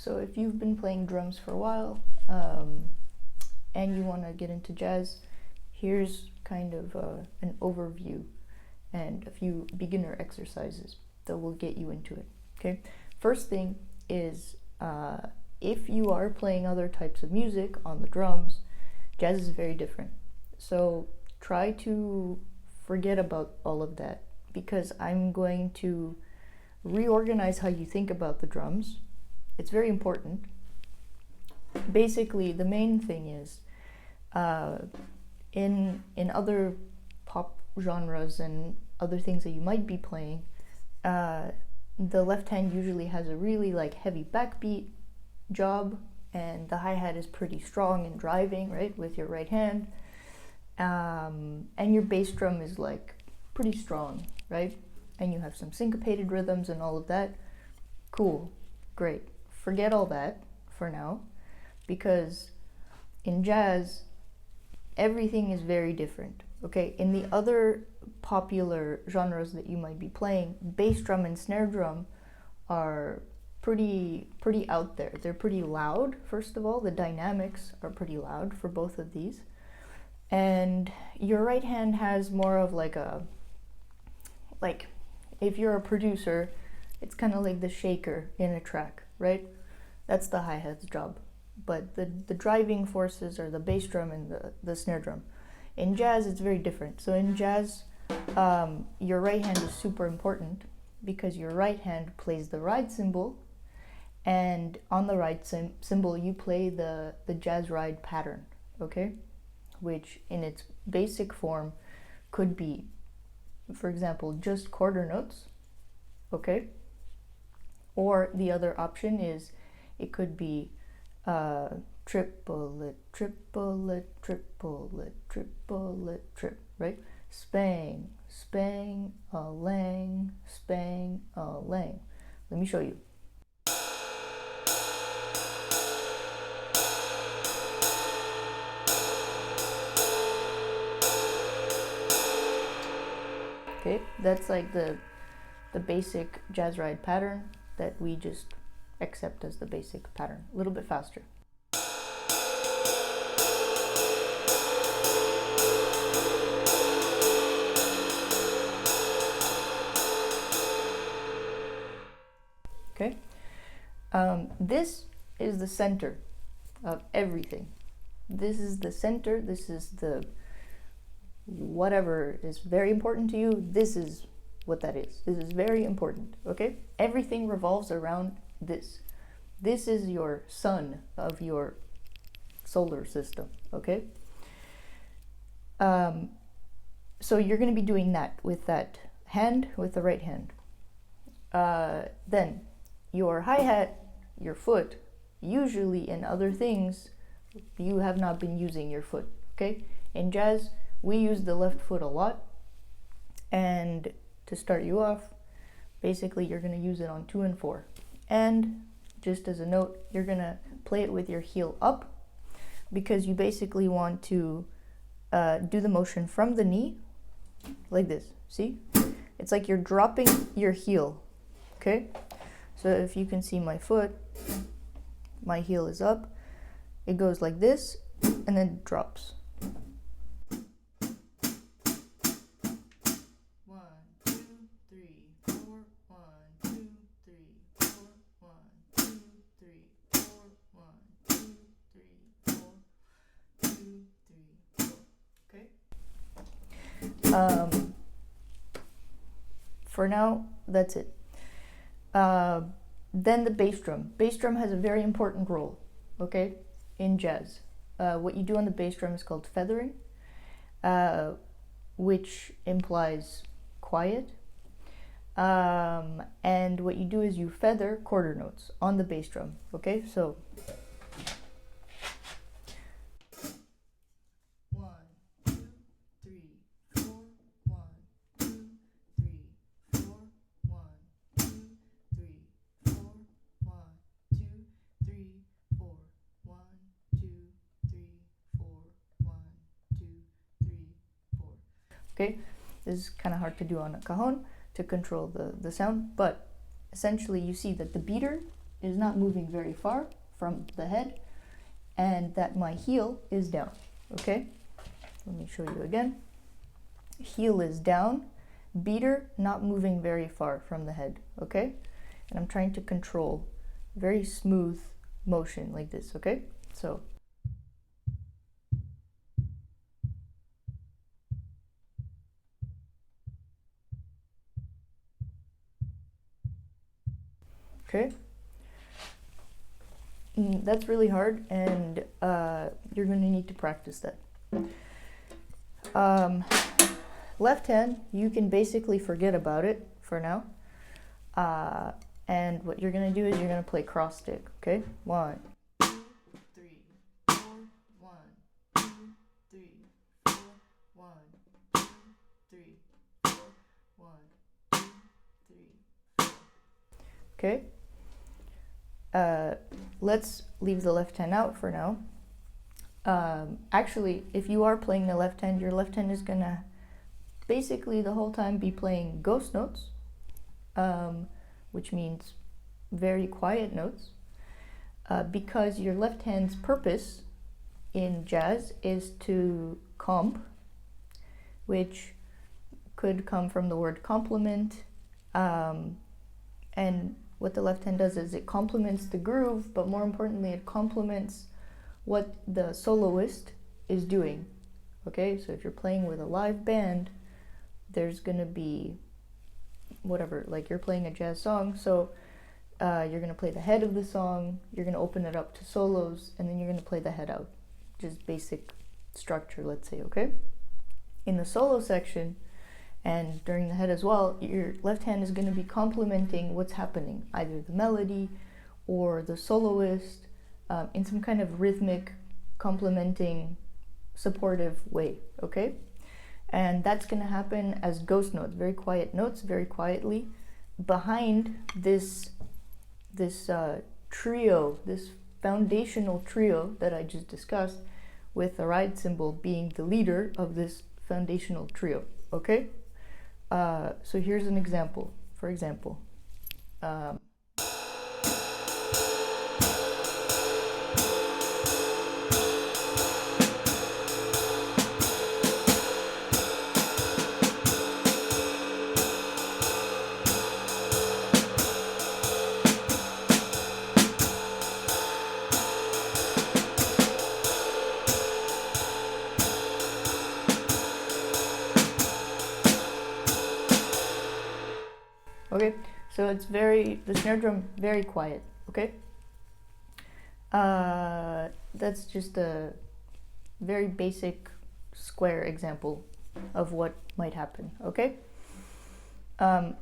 So if you've been playing drums for a while and you want to get into jazz, here's kind of an overview and a few beginner exercises that will get you into it. Okay, first thing is if you are playing other types of music on the drums, jazz is very different. So try to forget about all of that, because I'm going to reorganize how you think about the drums. It's very important. Basically, the main thing is in other pop genres and other things that you might be playing, the left hand usually has a really like heavy backbeat job, and the hi-hat is pretty strong and driving, right, with your right hand, and your bass drum is like pretty strong, right, and you have some syncopated rhythms and all of that. Cool, great. Forget all that for now, because in jazz everything is very different. Okay, in the other popular genres that you might be playing, bass drum and snare drum are pretty out there. They're pretty loud. First of all, the dynamics are pretty loud for both of these, and your right hand has more of like a, like if you're a producer, it's kind of like the shaker in a track, right? That's the hi-hat's job, but the driving forces are the bass drum and the snare drum. In jazz, it's very different. So in jazz, your right hand is super important, because your right hand plays the ride cymbal, and on the ride cymbal you play the jazz ride pattern, okay? Which in its basic form could be, for example, just quarter notes, okay? Or the other option is it could be triplet, triplet, triplet, triplet, trip, right? Spang, spang, a lang, spang, a lang. Let me show you. Okay, that's like the basic jazz ride pattern that we just accept as the basic pattern. A little bit faster. Okay, this is the center of everything. This is the center. This is the whatever is very important to you. This is what that is. This is very important. Okay, everything revolves around this. This is your sun of your solar system. Okay, so you're going to be doing that with that hand, with the right hand. Then your hi-hat, your foot, usually in other things you have not been using your foot. Okay, in jazz we use the left foot a lot, and to start you off, basically you're going to use it on 2 and 4. And just as a note, you're going to play it with your heel up, because you basically want to do the motion from the knee like this. See, it's like you're dropping your heel. Okay, so if you can see my foot, my heel is up, it goes like this and then it drops. 1, 2, 3, 4, 1, 2, 3, 4, 1, 2, 3, 4, 1, 2, 3, 4, 2, 3, 4. Okay. For now, that's it. Then the bass drum. Bass drum has a very important role, okay, in jazz. What you do on the bass drum is called feathering, which implies quiet. And what you do is you feather quarter notes on the bass drum, okay? So 1, 2, 3, 4, 1, 2, 3, 4, 1, 2, 3, 4, 1, 2, 3, 4, 1, 2, 3, 4, 1, 2, 3, 4. Okay, this is kind of hard to do on a cajon to control the sound, but essentially you see that the beater is not moving very far from the head, and that my heel is down, okay? Let me show you again. Heel is down, beater not moving very far from the head, okay? And I'm trying to control very smooth motion like this, okay? So okay, that's really hard, and you're going to need to practice that. Left hand, you can basically forget about it for now. And what you're going to do is you're going to play cross stick, okay? 1, 2, 3, 4, 1, 2, 3, 4, 1, 2, 3, 4, 1, 2, 3, 4. Okay? Let's leave the left hand out for now. Actually, if you are playing the left hand, your left hand is gonna basically the whole time be playing ghost notes, which means very quiet notes, because your left hand's purpose in jazz is to comp, which could come from the word complement, and what the left hand does is it complements the groove, but more importantly, it complements what the soloist is doing. Okay, so if you're playing with a live band, there's gonna be whatever, like you're playing a jazz song, so you're gonna play the head of the song, you're gonna open it up to solos, and then you're gonna play the head out. Just basic structure, let's say, okay? In the solo section, and during the head as well, your left hand is going to be complementing what's happening, either the melody or the soloist, in some kind of rhythmic, complementing, supportive way, okay? And that's going to happen as ghost notes, very quiet notes, very quietly, behind this trio, this foundational trio that I just discussed, with the ride cymbal being the leader of this foundational trio, okay? So here's an example. For example, okay, so it's the snare drum, very quiet, okay? That's just a very basic square example of what might happen, okay?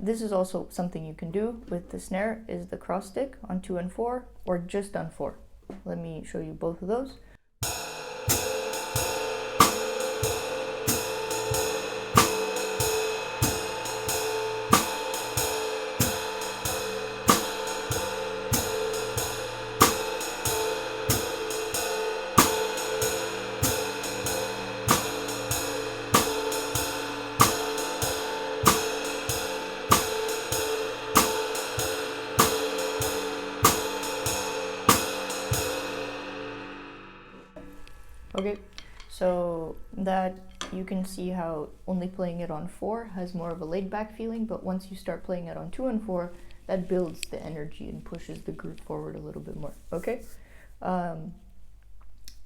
This is also something you can do with the snare, is the cross stick on 2 and 4, or just on 4. Let me show you both of those. Okay, so that you can see how only playing it on 4 has more of a laid back feeling, but once you start playing it on 2 and 4, that builds the energy and pushes the groove forward a little bit more, okay?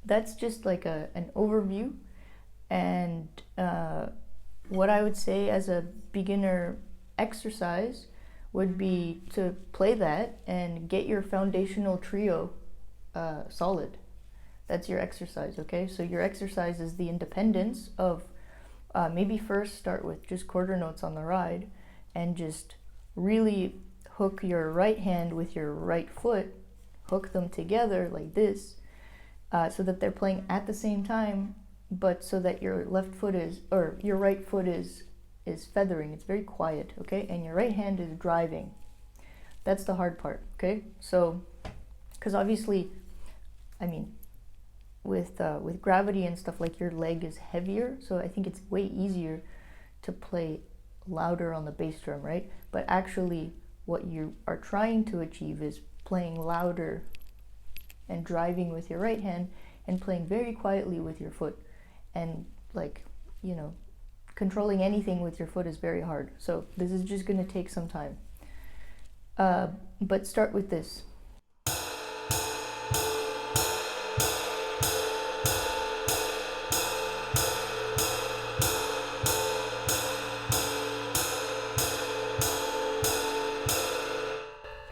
That's just like an overview, and what I would say as a beginner exercise would be to play that and get your foundational trio solid. That's your exercise, okay? So your exercise is the independence of maybe first start with just quarter notes on the ride and just really hook your right hand with your right foot, hook them together like this, so that they're playing at the same time, but so that your left foot is, or your right foot is feathering. It's very quiet, okay? And your right hand is driving. That's the hard part, okay? So, because obviously, I mean, with gravity and stuff, like your leg is heavier, so I think it's way easier to play louder on the bass drum, right? But actually what you are trying to achieve is playing louder and driving with your right hand and playing very quietly with your foot. And like, you know, controlling anything with your foot is very hard. So this is just going to take some time. But start with this.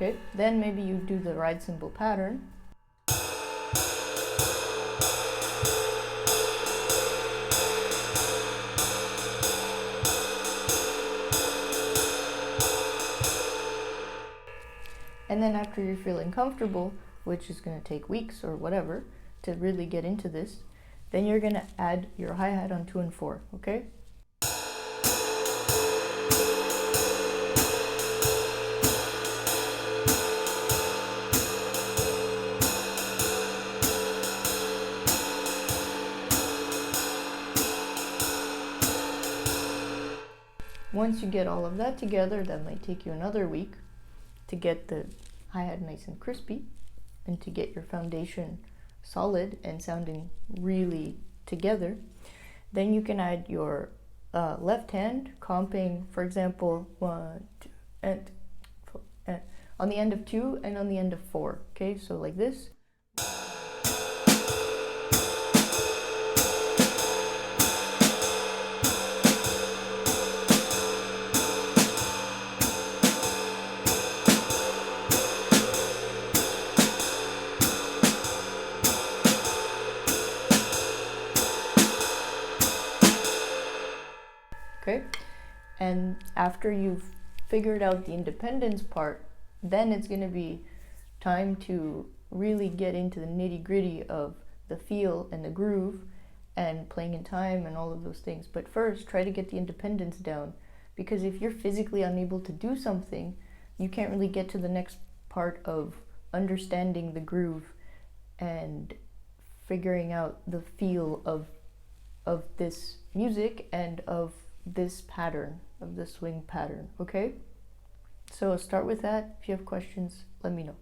Okay, then maybe you do the ride cymbal pattern. And then after you're feeling comfortable, which is going to take weeks or whatever to really get into this, then you're going to add your hi-hat on 2 and 4, okay? Once you get all of that together, that might take you another week to get the hi-hat nice and crispy and to get your foundation solid and sounding really together. Then you can add your left hand comping, for example, 1, 2, and on the end of 2 and on the end of 4. Okay, so like this. Okay, and after you've figured out the independence part, then it's going to be time to really get into the nitty-gritty of the feel and the groove and playing in time and all of those things. But first, try to get the independence down, because if you're physically unable to do something, you can't really get to the next part of understanding the groove and figuring out the feel of this music and of this pattern, of the swing pattern, okay? So start with that. If you have questions, let me know.